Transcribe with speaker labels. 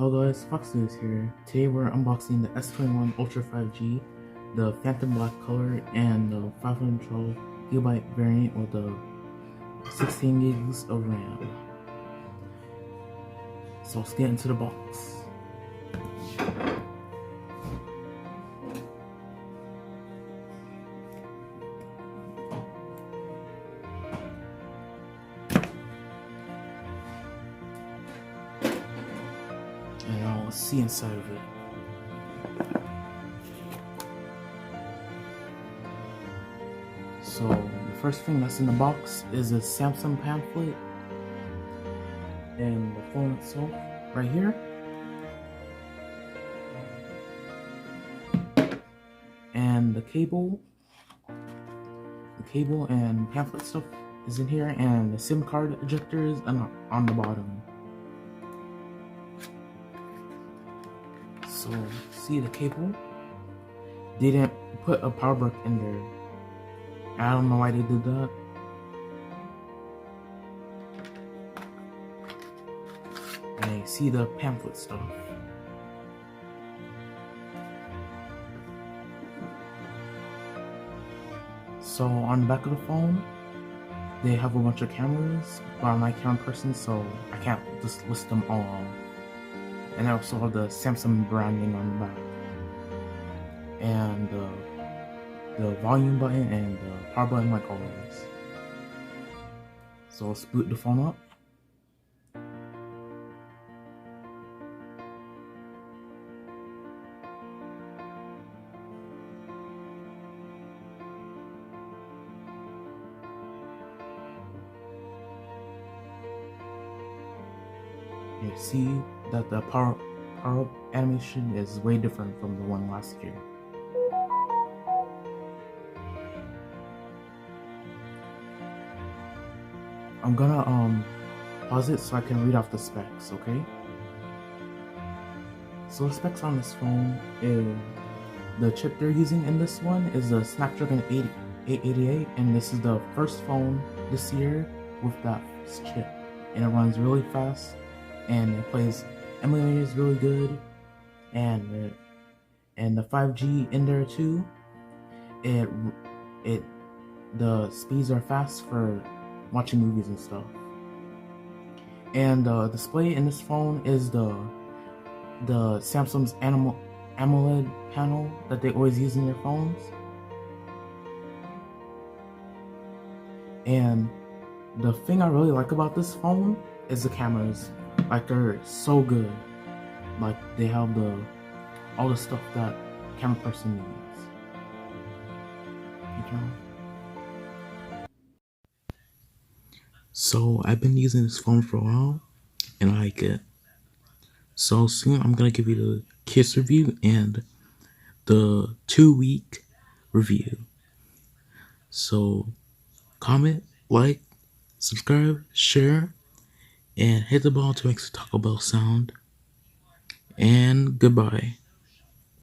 Speaker 1: Hello guys, Fox News here. Today we're unboxing the S21 Ultra 5G, the Phantom Black color, and the 512GB variant with the 16 gigs of RAM. So let's get into the box. And now let's see inside of it. So the first thing that's in the box is a Samsung pamphlet and the phone itself right here. And the cable and pamphlet stuff is in here, and the SIM card ejector is on the bottom. So see the cable? They didn't put a power brick in there. I don't know why they did that. I see the pamphlet stuff. So on the back of the phone, they have a bunch of cameras, but I'm not a camera person, so I can't just list them all. And I also have the Samsung branding on the back, and the volume button and the power button like always. So let's boot the phone up. You see that the power up animation is way different from the one last year. I'm gonna pause it so I can read off the specs, okay? So the specs on this phone is the chip they're using in this one is a Snapdragon 888, and this is the first phone this year with that chip, and it runs really fast, and it plays emulators really good, and the 5G in there too. The speeds are fast for watching movies and stuff. And the display in this phone is the Samsung's AMOLED panel that they always use in their phones. And the thing I really like about this phone is the cameras. Like, they're so good. Like, they have all the stuff that a camera person needs. You know? So I've been using this phone for a while, and I like it. So soon I'm gonna give you the kiss review and the 2-week review. So comment, like, subscribe, share, and hit the bell to make the Taco Bell sound. And goodbye.